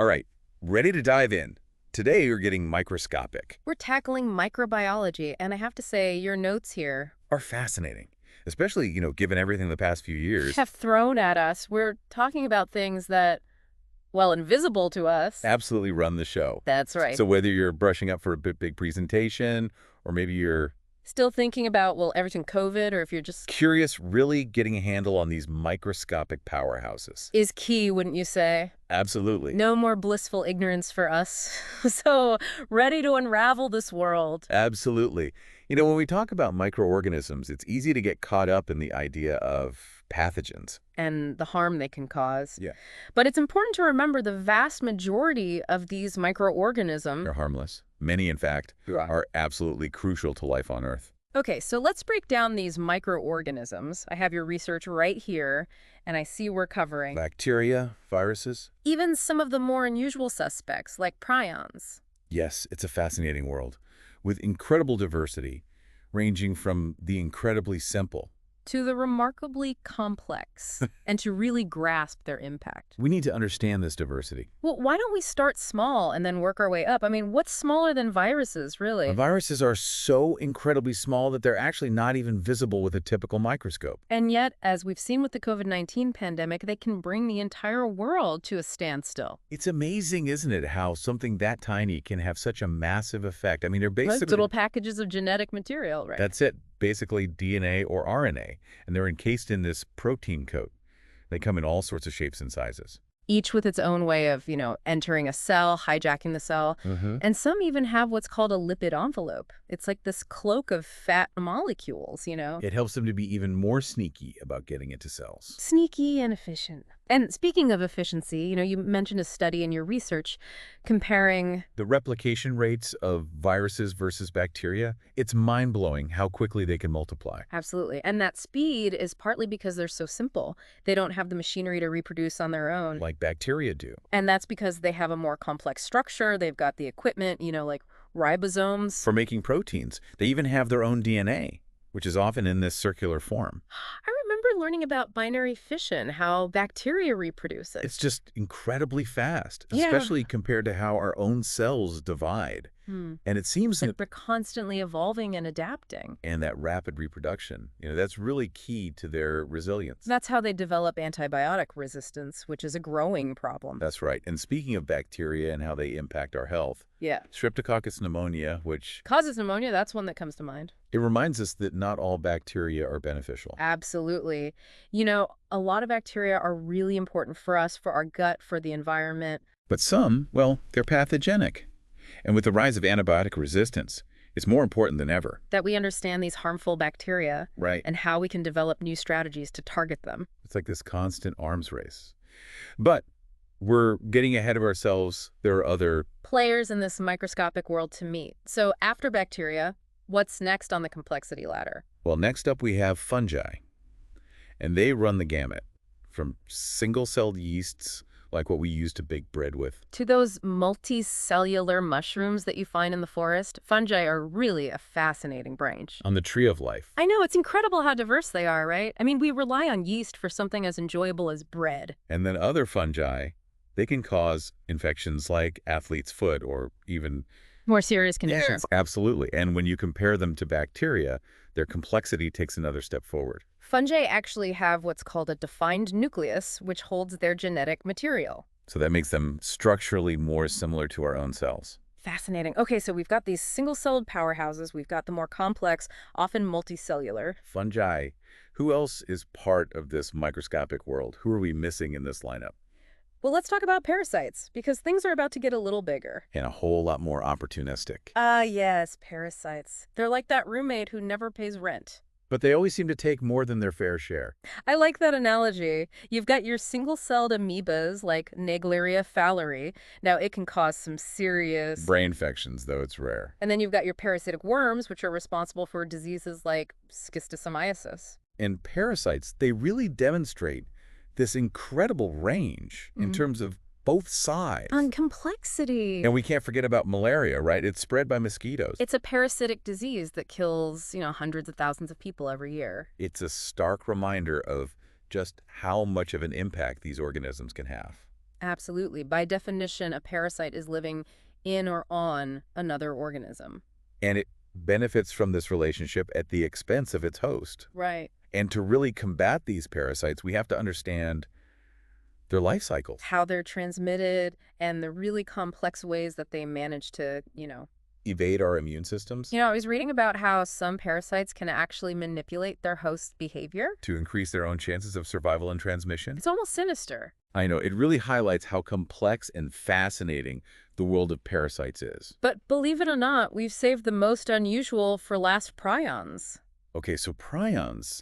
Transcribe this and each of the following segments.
All right, ready to dive in. Today you're getting microscopic. We're tackling microbiology, and I have to say, your notes here Are fascinating, especially, given everything the past few years. have thrown at us. We're talking about things that, well, invisible to us. Absolutely run the show. That's right. So whether you're brushing up for a big presentation, or maybe you're Still thinking about, well, everything COVID, or if you're just curious, really getting a handle on these microscopic powerhouses. is key, wouldn't you say? Absolutely. No more blissful ignorance for us. So, ready to unravel this world. Absolutely. When we talk about microorganisms, it's easy to get caught up in the idea of pathogens. And the harm they can cause. Yeah. But it's important to remember the vast majority of these microorganisms. They're harmless. Many, in fact, Right. are absolutely crucial to life on Earth. Okay, so let's break down these microorganisms. I have your research right here, and I see we're covering Bacteria, viruses. even some of the more unusual suspects, like prions. Yes, it's a fascinating world, with incredible diversity, ranging from the incredibly simple. To the remarkably complex, and to really grasp their impact. We need to understand this diversity. Well, why don't we start small and then work our way up? I mean, what's smaller than viruses, really? Viruses are so incredibly small that they're actually not even visible with a typical microscope. And yet, as we've seen with the COVID-19 pandemic, they can bring the entire world to a standstill. It's amazing, isn't it, how something that tiny can have such a massive effect. I mean, they're basically... Little packages of genetic material, right? That's it. Basically DNA or RNA, and they're encased in this protein coat. They come in all sorts of shapes and sizes. Each with its own way of, entering a cell, hijacking the cell. And some even have what's called a lipid envelope. It's like this cloak of fat molecules, It helps them to be even more sneaky about getting into cells. Sneaky and efficient. And speaking of efficiency, you mentioned a study in your research comparing. The replication rates of viruses versus bacteria, it's mind-blowing how quickly they can multiply. Absolutely. And that speed is partly because they're so simple. They don't have the machinery to reproduce on their own. Like bacteria do. And that's because they have a more complex structure. They've got the equipment, like ribosomes. For making proteins, they even have their own DNA, which is often in this circular form. I remember learning about binary fission, how bacteria reproduces. It's just incredibly fast, Yeah. especially compared to how our own cells divide. And it seems that They're constantly evolving and adapting. and that rapid reproduction, that's really key to their resilience. That's how they develop antibiotic resistance, which is a growing problem. That's right. And speaking of bacteria and how they impact our health, Yeah. Streptococcus pneumonia, which Causes pneumonia, that's one that comes to mind. it reminds us that not all bacteria are beneficial. Absolutely. A lot of bacteria are really important for us, for our gut, for the environment. But some, well, they're pathogenic. And with the rise of antibiotic resistance, it's more important than ever. That we understand these harmful bacteria Right. and how we can develop new strategies to target them. It's like this constant arms race. But we're getting ahead of ourselves. There are other... Players in this microscopic world to meet. So after bacteria, what's next on the complexity ladder? Well, next up we have fungi. And they run the gamut, from single-celled yeasts, like what we use to bake bread with. To those multicellular mushrooms that you find in the forest, fungi are really a fascinating branch. On the tree of life. I know, it's incredible how diverse they are, right? I mean, we rely on yeast for something as enjoyable as bread. And then other fungi, they can cause infections like athlete's foot or even... More serious conditions. Absolutely. And when you compare them to bacteria, their complexity takes another step forward. Fungi actually have what's called a defined nucleus, which holds their genetic material. So that makes them structurally more similar to our own cells. Fascinating. Okay, so we've got these single-celled powerhouses. We've got the more complex, often multicellular. Fungi. Who else is part of this microscopic world? Who are we missing in this lineup? Well, let's talk about parasites, because things are about to get a little bigger. And a whole lot more opportunistic. Yes, parasites. They're like that roommate who never pays rent. But they always seem to take more than their fair share. I like that analogy. You've got your single-celled amoebas like Naegleria fowleri. Now, it can cause some serious... Brain infections, though it's rare. And then you've got your parasitic worms, which are responsible for diseases like schistosomiasis. And parasites, they really demonstrate this incredible range in terms of both sides. On complexity. And we can't forget about malaria, right? It's spread by mosquitoes. It's a parasitic disease that kills, hundreds of thousands of people every year. It's a stark reminder of just how much of an impact these organisms can have. Absolutely. By definition, a parasite is living in or on another organism. And it benefits from this relationship at the expense of its host. Right. And to really combat these parasites, we have to understand their life cycles. How they're transmitted and the really complex ways that they manage to, Evade our immune systems I was reading about how some parasites can actually manipulate their host's behavior. to increase their own chances of survival and transmission. It's almost sinister. I know, it really highlights how complex and fascinating the world of parasites is. But believe it or not, we've saved the most unusual for last prions. Okay, so prions,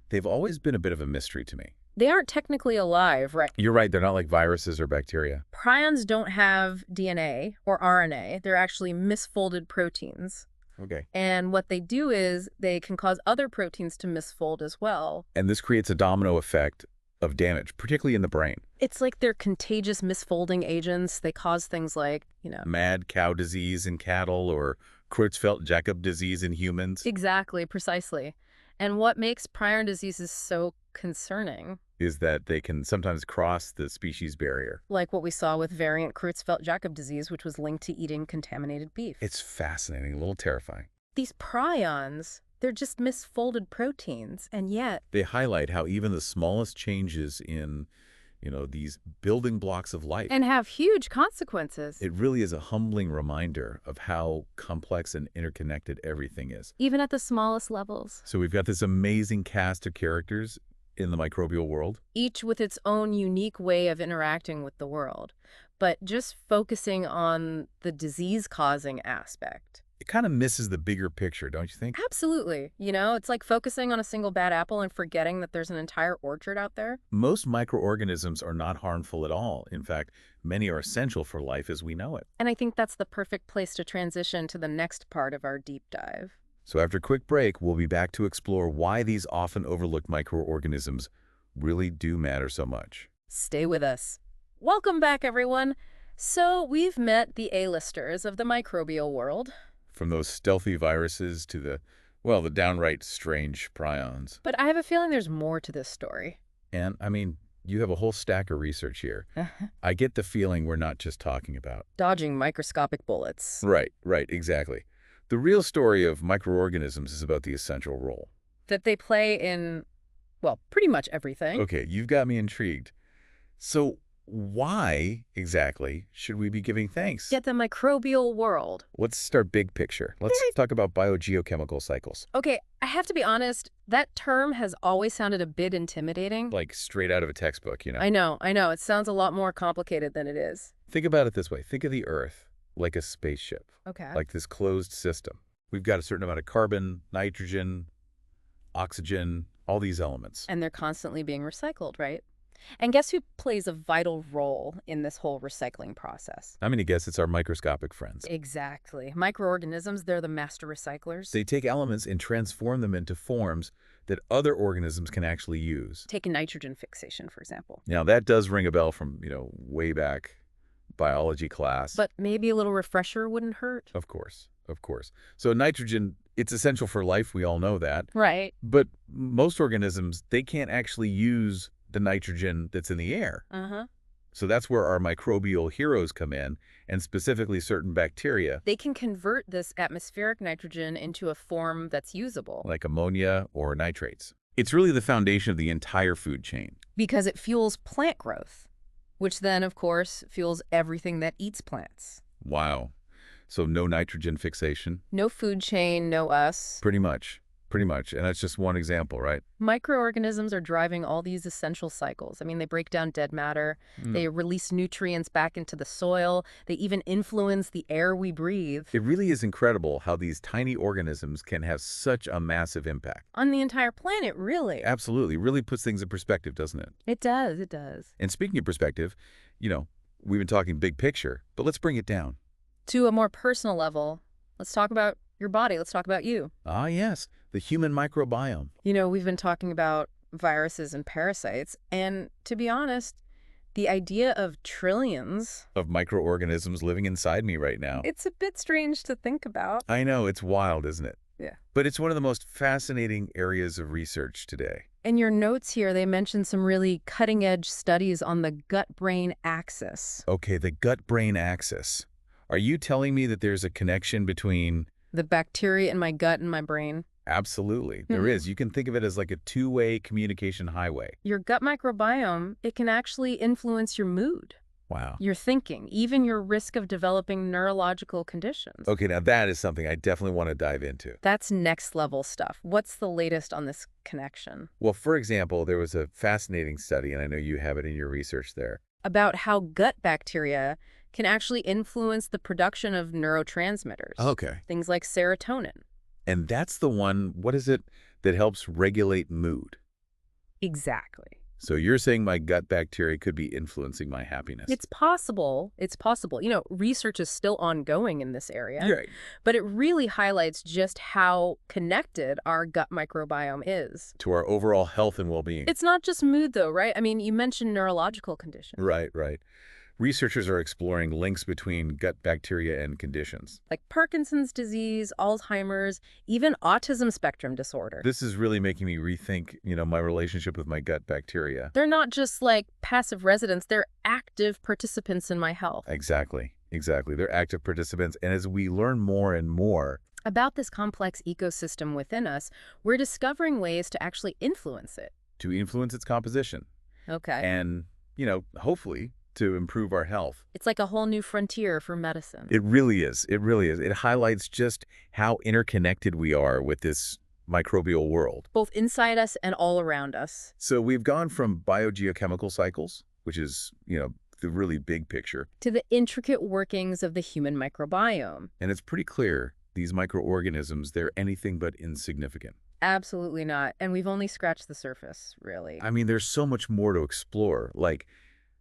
they've always been a bit of a mystery to me. They aren't technically alive, right? You're right, they're not like viruses or bacteria. Prions don't have DNA or RNA. They're actually misfolded proteins. Okay. And what they do is they can cause other proteins to misfold as well. And this creates a domino effect of damage, particularly in the brain. It's like they're contagious misfolding agents. They cause things like, Mad cow disease in cattle or Creutzfeldt-Jakob disease in humans. Exactly, precisely. And what makes prion diseases so concerning, Is that they can sometimes cross the species barrier. like what we saw with variant Creutzfeldt-Jakob disease, which was linked to eating contaminated beef. It's fascinating, a little terrifying. These prions, they're just misfolded proteins, and yet They highlight how even the smallest changes in, these building blocks of life. and have huge consequences, It really is a humbling reminder of how complex and interconnected everything is. even at the smallest levels. So we've got this amazing cast of characters in the microbial world. Each with its own unique way of interacting with the world. But just focusing on the disease-causing aspect. It kind of misses the bigger picture, don't you think? Absolutely. It's like focusing on a single bad apple and forgetting that there's an entire orchard out there. Most microorganisms are not harmful at all. In fact, many are essential for life as we know it. And I think that's the perfect place to transition to the next part of our deep dive. So after a quick break, we'll be back to explore why these often overlooked microorganisms really do matter so much. Stay with us. Welcome back, everyone. So we've met the A-listers of the microbial world. From those stealthy viruses to the downright strange prions. But I have a feeling there's more to this story. And, you have a whole stack of research here. I get the feeling we're not just talking about. Dodging microscopic bullets. Right, exactly. The real story of microorganisms is about the essential role. That they play in, pretty much everything. Okay, you've got me intrigued. So why exactly should we be giving thanks? Yet the microbial world. Let's start big picture. Let's talk about biogeochemical cycles. Okay, I have to be honest, that term has always sounded a bit intimidating. Like straight out of a textbook, I know. It sounds a lot more complicated than it is. Think about it this way. Think of the Earth like a spaceship, Okay. like this closed system. We've got a certain amount of carbon, nitrogen, oxygen, all these elements. And they're constantly being recycled, right? And guess who plays a vital role in this whole recycling process? I'm going to guess it's our microscopic friends. Exactly. Microorganisms, they're the master recyclers. They take elements and transform them into forms that other organisms can actually use. Take nitrogen fixation, for example. Now, that does ring a bell from, way back biology class. But maybe a little refresher wouldn't hurt. Of course. So nitrogen, it's essential for life. We all know that. Right. But most organisms, they can't actually use the nitrogen that's in the air. So that's where our microbial heroes come in, and specifically certain bacteria. They can convert this atmospheric nitrogen into a form that's usable. Like ammonia or nitrates. It's really the foundation of the entire food chain. Because it fuels plant growth, which then, of course, fuels everything that eats plants. Wow. So no nitrogen fixation? No food chain, no us. Pretty much. And that's just one example, right? Microorganisms are driving all these essential cycles. They break down dead matter. They release nutrients back into the soil. They even influence the air we breathe. It really is incredible how these tiny organisms can have such a massive impact. On the entire planet, really. Absolutely. Really puts things in perspective, doesn't it? It does. And speaking of perspective, we've been talking big picture, but let's bring it down. To a more personal level, let's talk about your body. Let's talk about you. Ah, yes. The human microbiome. We've been talking about viruses and parasites, and to be honest, the idea of trillions of microorganisms living inside me right now. It's a bit strange to think about. I know, it's wild, isn't it? Yeah. But it's one of the most fascinating areas of research today. In your notes here, they mentioned some really cutting-edge studies on the gut-brain axis. Okay, the gut-brain axis. Are you telling me that there's a connection between... The bacteria in my gut and my brain. Absolutely, there is. You can think of it as like a two-way communication highway. Your gut microbiome, it can actually influence your mood, Wow. your thinking, even your risk of developing neurological conditions. Okay, now that is something I definitely want to dive into. That's next level stuff. What's the latest on this connection? Well, for example, there was a fascinating study, and I know you have it in your research there. About how gut bacteria can actually influence the production of neurotransmitters. Okay. Things like serotonin. And that's the one, what is it, that helps regulate mood? Exactly. So you're saying my gut bacteria could be influencing my happiness? It's possible. It's possible. You know, research is still ongoing in this area. Right. But it really highlights just how connected our gut microbiome is. To our overall health and well-being. It's not just mood, though, right? I mean, you mentioned neurological conditions. Right, right. Researchers are exploring links between gut bacteria and conditions. Like Parkinson's disease, Alzheimer's, even autism spectrum disorder. This is really making me rethink, my relationship with my gut bacteria. They're not just like passive residents, they're active participants in my health. Exactly, exactly. They're active participants. And as we learn more and more about this complex ecosystem within us, we're discovering ways to actually influence it. To influence its composition. Okay. And, hopefully to improve our health. It's like a whole new frontier for medicine. It really is. It really is. It highlights just how interconnected we are with this microbial world. Both inside us and all around us. So we've gone from biogeochemical cycles, which is, the really big picture, to the intricate workings of the human microbiome. And it's pretty clear these microorganisms, they're anything but insignificant. Absolutely not. And we've only scratched the surface, really. I mean, there's so much more to explore, like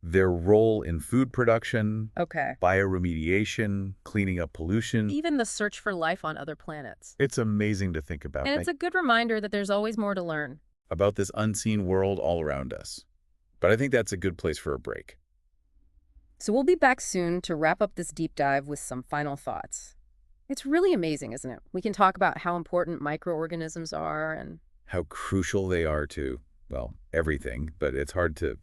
their role in food production, bioremediation, cleaning up pollution. Even the search for life on other planets. It's amazing to think about. And it's a good reminder that there's always more to learn. About this unseen world all around us. But I think that's a good place for a break. So we'll be back soon to wrap up this deep dive with some final thoughts. It's really amazing, isn't it? We can talk about how important microorganisms are and how crucial they are to, well, everything, but it's hard to,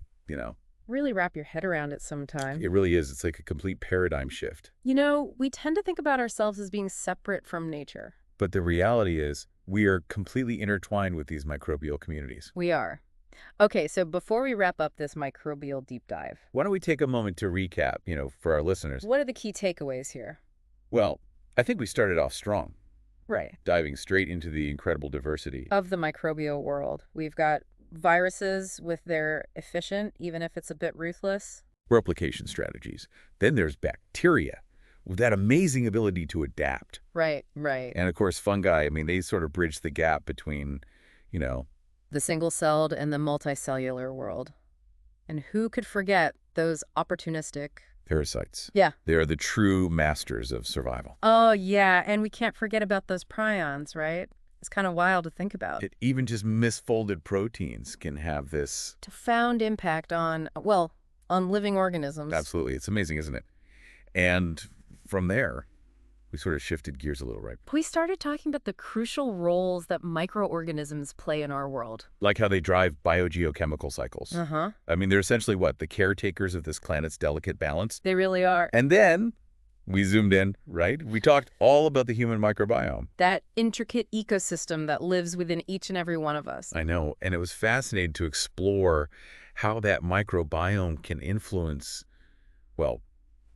really wrap your head around it sometime. It really is. It's like a complete paradigm shift. We tend to think about ourselves as being separate from nature. But the reality is we are completely intertwined with these microbial communities. We are. Okay, so before we wrap up this microbial deep dive, why don't we take a moment to recap, for our listeners. What are the key takeaways here? Well, I think we started off strong. Right. Diving straight into the incredible diversity of the microbial world. We've got viruses with their efficient, even if it's a bit ruthless, replication strategies. Then there's bacteria with that amazing ability to adapt. Right, right. And of course, fungi, they sort of bridge the gap between, the single-celled and the multicellular world. And who could forget those opportunistic parasites? Yeah. They are the true masters of survival. Oh, yeah. And we can't forget about those prions, right? It's kind of wild to think about. Even just misfolded proteins can have this profound impact on living organisms. Absolutely. It's amazing, isn't it? And from there, we sort of shifted gears a little, right? We started talking about the crucial roles that microorganisms play in our world. Like how they drive biogeochemical cycles. They're essentially what? The caretakers of this planet's delicate balance? They really are. And then we zoomed in, right? We talked all about the human microbiome. That intricate ecosystem that lives within each and every one of us. I know. And it was fascinating to explore how that microbiome can influence,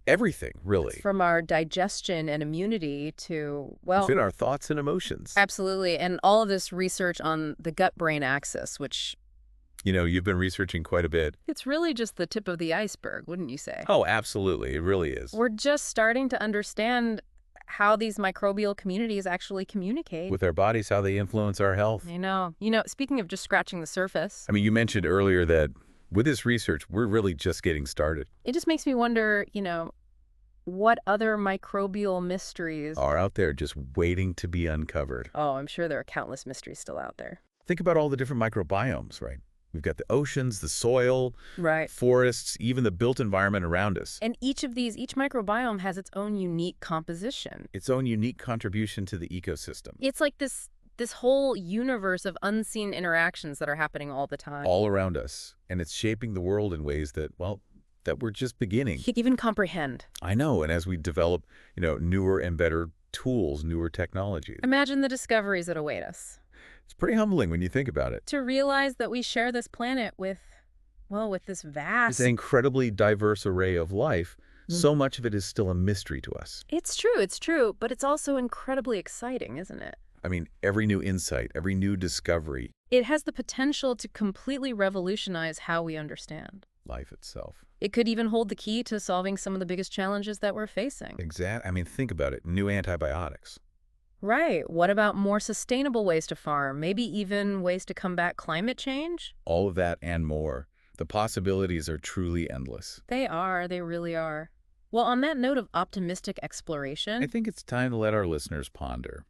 everything, really. From our digestion and immunity to, within our thoughts and emotions. Absolutely. And all of this research on the gut-brain axis, which you've been researching quite a bit. It's really just the tip of the iceberg, wouldn't you say? Oh, absolutely. It really is. We're just starting to understand how these microbial communities actually communicate. With our bodies, how they influence our health. I know. Speaking of just scratching the surface. You mentioned earlier that with this research, we're really just getting started. It just makes me wonder, what other microbial mysteries are out there just waiting to be uncovered. Oh, I'm sure there are countless mysteries still out there. Think about all the different microbiomes, right? We've got the oceans, the soil, Right. forests, even the built environment around us. And each microbiome has its own unique composition. Its own unique contribution to the ecosystem. It's like this whole universe of unseen interactions that are happening all the time. All around us. And it's shaping the world in ways that, well, that we're just beginning. You can't even comprehend. I know. And as we develop, newer and better tools, newer technologies. Imagine the discoveries that await us. It's pretty humbling when you think about it. To realize that we share this planet with this vast... It's an incredibly diverse array of life. So much of it is still a mystery to us. It's true, but it's also incredibly exciting, isn't it? I mean, every new insight, every new discovery. It has the potential to completely revolutionize how we understand Life itself. It could even hold the key to solving some of the biggest challenges that we're facing. Exactly. I mean, think about it. New antibiotics. Right. What about more sustainable ways to farm? Maybe even ways to combat climate change? All of that and more. The possibilities are truly endless. They are. They really are. Well, on that note of optimistic exploration, I think it's time to let our listeners ponder,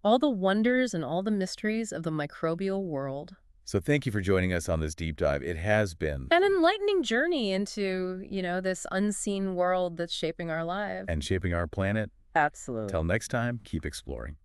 all the wonders and all the mysteries of the microbial world. So thank you for joining us on this deep dive. It has been An enlightening journey into, this unseen world that's shaping our lives. and shaping our planet. Absolutely. Till next time, keep exploring.